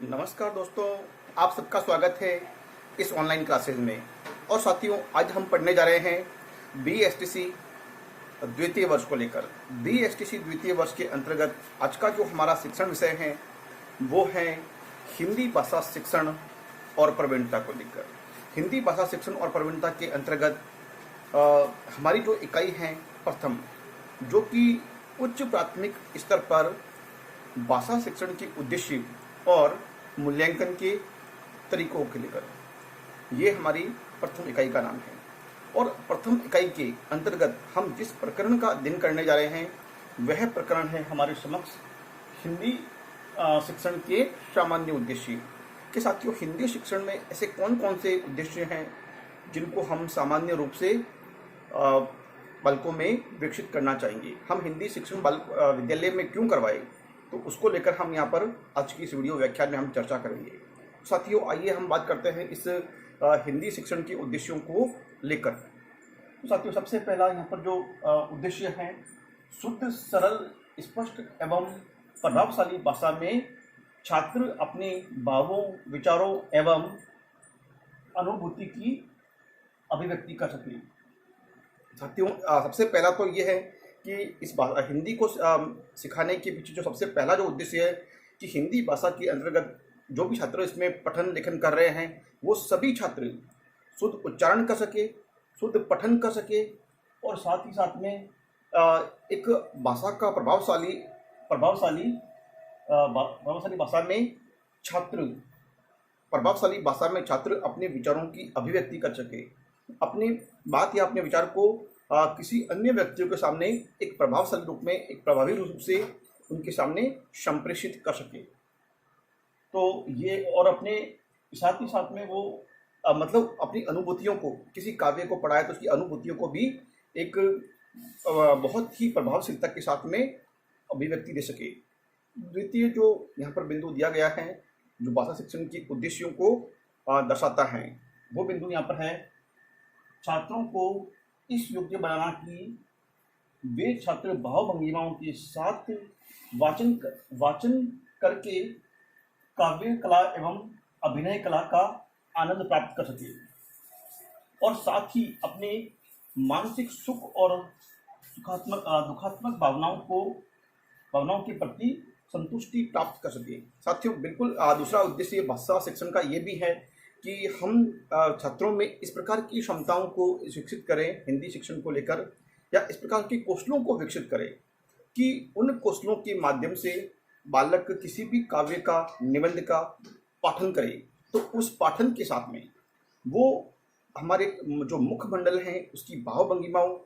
नमस्कार दोस्तों, आप सबका स्वागत है इस ऑनलाइन क्लासेज में। और साथियों, आज हम पढ़ने जा रहे हैं BSTC द्वितीय वर्ष को लेकर। BSTC द्वितीय वर्ष के अंतर्गत आज का जो हमारा शिक्षण विषय है वो है हिंदी भाषा शिक्षण और प्रवीणता को लेकर। हिंदी भाषा शिक्षण और प्रवीणता के अंतर्गत हमारी जो इकाई है प्रथम, जो कि उच्च प्राथमिक स्तर पर भाषा शिक्षण के उद्देश्य और मूल्यांकन के तरीकों के लेकर, ये हमारी प्रथम इकाई का नाम है। और प्रथम इकाई के अंतर्गत हम जिस प्रकरण का अध्ययन करने जा रहे हैं वह प्रकरण है हमारे समक्ष हिंदी शिक्षण के सामान्य उद्देश्य के। साथियों, हिंदी शिक्षण में ऐसे कौन कौन से उद्देश्य हैं जिनको हम सामान्य रूप से बालकों में विकसित करना चाहेंगे। हम हिंदी शिक्षण विद्यालय में क्यों करवाएं, तो उसको लेकर हम यहाँ पर आज की इस वीडियो व्याख्यान में हम चर्चा करेंगे। साथियों, आइए हम बात करते हैं इस हिंदी शिक्षण के उद्देश्यों को लेकर। तो साथियों, सबसे पहला यहाँ पर जो उद्देश्य है, शुद्ध, सरल, स्पष्ट एवं प्रभावशाली भाषा में छात्र अपने भावों, विचारों एवं अनुभूति की अभिव्यक्ति कर सके। साथियों, सबसे पहला तो ये है कि इस हिंदी को सिखाने के पीछे जो सबसे पहला जो उद्देश्य है कि हिंदी भाषा के अंतर्गत जो भी छात्र इसमें पठन लेखन कर रहे हैं वो सभी छात्र शुद्ध उच्चारण कर सके, शुद्ध पठन कर सके, और साथ ही साथ में एक भाषा का प्रभावशाली भाषा में छात्र अपने विचारों की अभिव्यक्ति कर सके, अपनी बात या अपने विचार को किसी अन्य व्यक्तियों के सामने एक प्रभावशाली रूप में, एक प्रभावी रूप से उनके सामने संप्रेषित कर सके। तो ये, और अपने साथ ही साथ में वो मतलब अपनी अनुभूतियों को, किसी काव्य को पढ़ा है तो उसकी अनुभूतियों को भी एक बहुत ही प्रभावशीलता के साथ में अभिव्यक्ति दे सके। द्वितीय जो यहाँ पर बिंदु दिया गया है जो भाषा शिक्षण के उद्देश्यों को दर्शाता है, वो बिंदु यहाँ पर है, छात्रों को इस योग्य बनाना कि वे छात्र भाव भंगिमाओं के साथ वाचन करके काव्य कला एवं अभिनय कला का आनंद प्राप्त कर सके, और साथ ही अपने मानसिक सुख और दुखात्मक भावनाओं के प्रति संतुष्टि प्राप्त कर सके। साथियों, बिल्कुल दूसरा उद्देश्य भाषा शिक्षण का ये भी है कि हम छात्रों में इस प्रकार की क्षमताओं को विकसित करें हिंदी शिक्षण को लेकर, या इस प्रकार के कौशलों को विकसित करें कि उन कौशलों के माध्यम से बालक किसी भी काव्य का, निबंध का पाठन करे तो उस पाठन के साथ में वो हमारे जो मुख मंडल हैं उसकी भाव भंगिमाओं,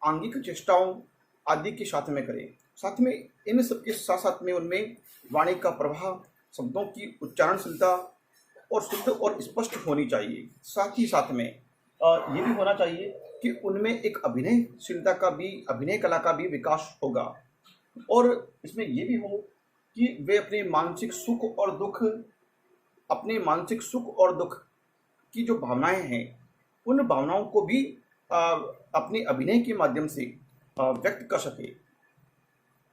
आंगिक चेष्टाओं आदि के साथ में करे। साथ में इन सबके साथ साथ में उनमें वाणी का प्रवाह, शब्दों की उच्चारणशीलता और शुद्ध और स्पष्ट होनी चाहिए। साथ ही साथ में ये भी होना चाहिए कि उनमें एक अभिनय कला का भी विकास होगा, और इसमें ये भी हो कि वे अपने मानसिक सुख और दुख की जो भावनाएं हैं उन भावनाओं को भी अपने अभिनय के माध्यम से व्यक्त कर सके,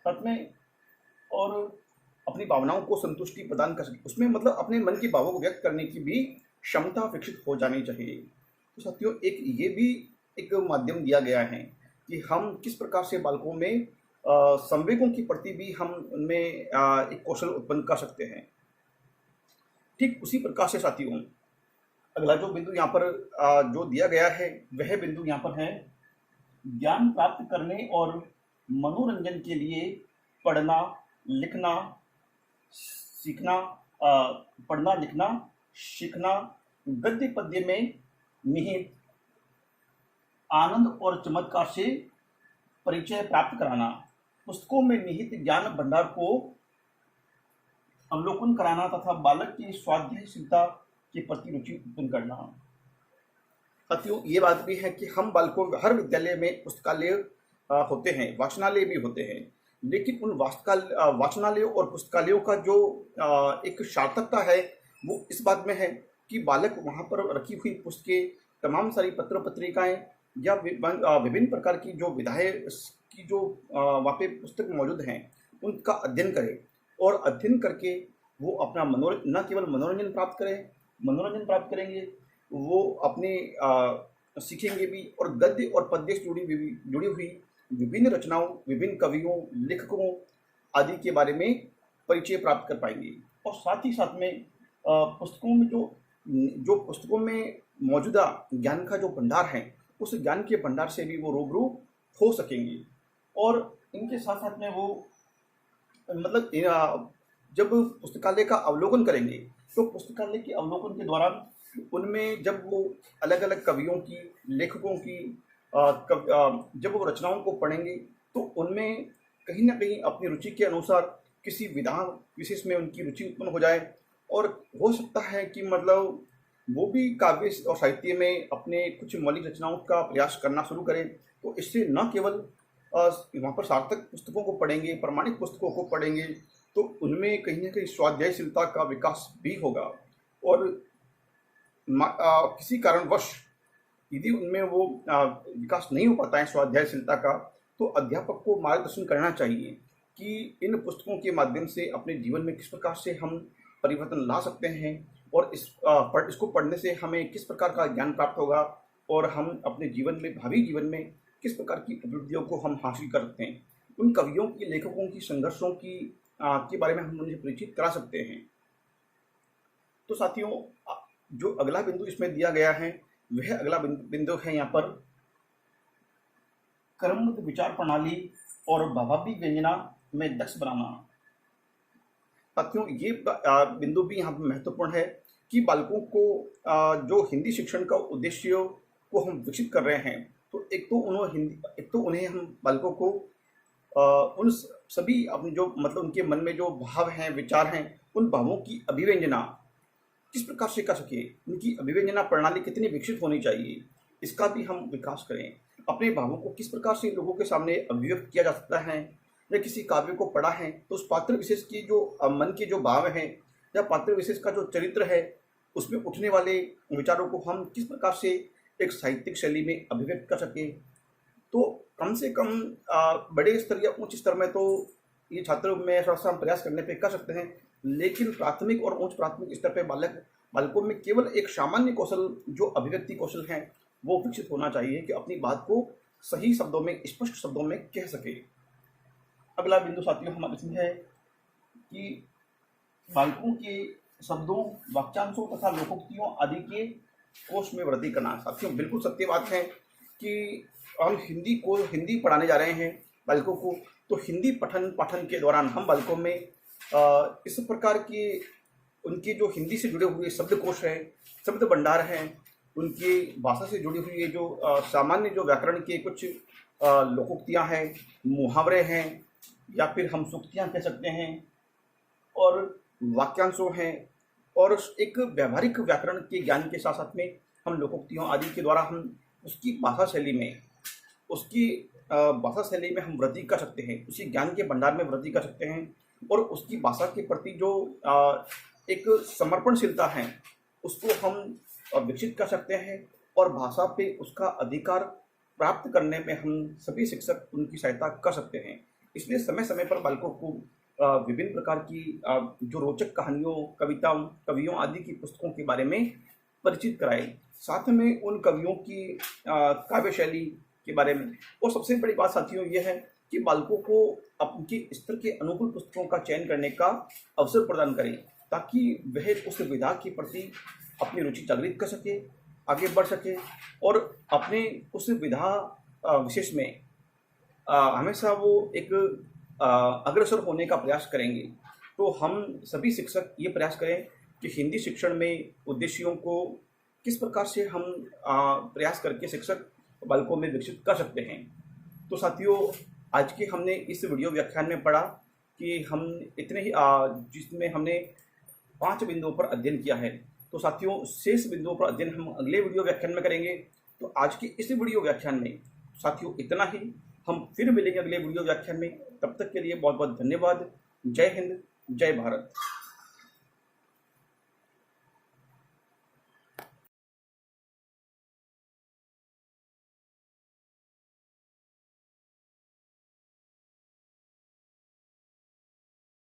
साथ में और अपनी भावनाओं को संतुष्टि प्रदान कर सके, उसमें मतलब अपने मन की भावों को व्यक्त करने की भी क्षमता विकसित हो जानी चाहिए। तो साथियों, ये भी एक माध्यम दिया गया है कि हम किस प्रकार से बालकों में संवेगों की प्रति भी हम उनमें एक कौशल उत्पन्न कर सकते हैं। ठीक उसी प्रकार से साथियों, अगला जो बिंदु यहाँ पर जो दिया गया है वह बिंदु यहाँ पर है, ज्ञान प्राप्त करने और मनोरंजन के लिए पढ़ना लिखना सीखना, गद्य पद्य में निहित आनंद और चमत्कार से परिचय प्राप्त कराना, पुस्तकों में निहित ज्ञान भंडार को अवलोकन कराना तथा बालक की स्वाध्यायशीलता के प्रति रुचि उत्पन्न करना। साथियों, ये बात भी है कि हम बालकों, हर विद्यालय में पुस्तकालय होते हैं, वाचनालय भी होते हैं, लेकिन उन वाचनालयों और पुस्तकालयों का जो एक सार्थकता है वो इस बात में है कि बालक वहाँ पर रखी हुई पुस्तकें, तमाम सारी पत्र पत्रिकाएं या विभिन्न प्रकार की जो विधाएं की जो वहाँ पे पुस्तक मौजूद हैं उनका अध्ययन करे, और अध्ययन करके वो अपना न केवल मनोरंजन प्राप्त करेंगे, वो अपने सीखेंगे भी, और गद्य और पद्य से जुड़ी हुई विभिन्न रचनाओं, विभिन्न कवियों, लेखकों आदि के बारे में परिचय प्राप्त कर पाएंगे। और साथ ही साथ में पुस्तकों में जो पुस्तकों में मौजूदा ज्ञान का जो भंडार है, उस ज्ञान के भंडार से भी वो रूबरू हो सकेंगे। और इनके साथ साथ में वो मतलब जब पुस्तकालय का अवलोकन करेंगे, तो पुस्तकालय के अवलोकन के दौरान उनमें जब वो अलग अलग कवियों की, लेखकों की जब वो रचनाओं को पढ़ेंगे, तो उनमें कहीं ना कहीं अपनी रुचि के अनुसार किसी विधा विशेष में उनकी रुचि उत्पन्न हो जाए, और हो सकता है कि मतलब वो भी काव्य और साहित्य में अपने कुछ मौलिक रचनाओं का प्रयास करना शुरू करें। तो इससे न केवल वहाँ पर सार्थक पुस्तकों को पढ़ेंगे, प्रमाणिक पुस्तकों को पढ़ेंगे, तो उनमें कहीं ना कहीं स्वाध्यायशीलता का विकास भी होगा। और किसी कारणवश यदि उनमें वो विकास नहीं हो पाता है स्वाध्यायशीलता का, तो अध्यापक को मार्गदर्शन करना चाहिए कि इन पुस्तकों के माध्यम से अपने जीवन में किस प्रकार से हम परिवर्तन ला सकते हैं, और इसको पढ़ने से हमें किस प्रकार का ज्ञान प्राप्त होगा, और हम अपने जीवन में, भावी जीवन में किस प्रकार की उपलब्धियों को हम हासिल कर सकते हैं। उन कवियों की, लेखकों की, संघर्षों की के बारे में हम उन्हें परिचित करा सकते हैं। तो साथियों, जो अगला बिंदु इसमें दिया गया है, वह अगला बिंदु है यहाँ पर क्रमबद्ध विचार प्रणाली और भावात्मक व्यंजना में दक्ष बनाना। साथियों, ये बिंदु भी यहाँ पर महत्वपूर्ण है कि बालकों को जो हिंदी शिक्षण का उद्देश्य को हम विकसित कर रहे हैं, तो एक तो उन्हें हम बालकों को उन सभी अपने जो मतलब उनके मन में जो भाव हैं, विचार हैं, उन भावों की अभिव्यंजना किस प्रकार से कर सके, उनकी अभिव्यंजना प्रणाली कितनी विकसित होनी चाहिए, इसका भी हम विकास करें। अपने भावों को किस प्रकार से लोगों के सामने अभिव्यक्त किया जा सकता है, या किसी काव्य को पढ़ा है तो उस पात्र विशेष की जो मन के जो भाव हैं, या पात्र विशेष का जो चरित्र है, उसमें उठने वाले विचारों को हम किस प्रकार से एक साहित्यिक शैली में अभिव्यक्त कर सके। तो कम से कम बड़े स्तर या उच्च स्तर में तो ये छात्र में थोड़ा सा हम प्रयास करने पे कर सकते हैं, लेकिन प्राथमिक और उच्च प्राथमिक स्तर पे बालकों में केवल एक सामान्य कौशल, जो अभिव्यक्ति कौशल है, वो विकसित होना चाहिए कि अपनी बात को सही शब्दों में, स्पष्ट शब्दों में कह सके। अगला बिंदु साथियों हमारे इसमें है कि बालकों के शब्दों, वाक्यांशों तथा लोकोक्तियों आदि के कोश में वृद्धि करना। साथियों, बिल्कुल सत्य बात है कि हम हिंदी पढ़ाने जा रहे हैं बालकों को, तो हिंदी पठन पाठन के दौरान हम बालकों में इस प्रकार के उनके जो हिंदी से जुड़े हुए शब्दकोश हैं, शब्द भंडार हैं, उनकी भाषा से जुड़ी हुई जो सामान्य जो व्याकरण के कुछ लोकोक्तियाँ हैं, मुहावरे हैं, या फिर हम सूक्तियाँ कह सकते हैं, और वाक्यांशों हैं, और एक व्यावहारिक व्याकरण के ज्ञान के साथ साथ में हम लोकोक्तियों आदि के द्वारा हम उसकी भाषा शैली में हम वृद्धि कर सकते हैं, उसी ज्ञान के भंडार में वृद्धि कर सकते हैं, और उसकी भाषा के प्रति जो एक समर्पणशीलता है, उसको हम विकसित कर सकते हैं, और भाषा पे उसका अधिकार प्राप्त करने में हम सभी शिक्षक उनकी सहायता कर सकते हैं। इसलिए समय समय पर बालकों को विभिन्न प्रकार की जो रोचक कहानियों, कवियों आदि की पुस्तकों के बारे में परिचित कराएं, साथ में उन कवियों की काव्य शैली के बारे में। और सबसे बड़ी बात साथियों ये है कि बालकों को अपने स्तर के अनुकूल पुस्तकों का चयन करने का अवसर प्रदान करें, ताकि वह उस विधा के प्रति अपनी रुचि जागृत कर सके, आगे बढ़ सके, और अपने उस विधा विशेष में हमेशा वो एक अग्रसर होने का प्रयास करेंगे। तो हम सभी शिक्षक ये प्रयास करें कि हिंदी शिक्षण में उद्देश्यों को किस प्रकार से हम प्रयास करके शिक्षक बालकों में विकसित कर सकते हैं। तो साथियों, आज के हमने इस वीडियो व्याख्यान में पढ़ा कि हम इतने ही जिसमें हमने 5 बिंदुओं पर अध्ययन किया है। तो साथियों, शेष बिंदुओं पर अध्ययन हम अगले वीडियो व्याख्यान में करेंगे। तो आज के इस वीडियो व्याख्यान में साथियों इतना ही। हम फिर मिलेंगे अगले वीडियो व्याख्यान में। तब तक के लिए बहुत बहुत धन्यवाद। जय हिंद, जय भारत।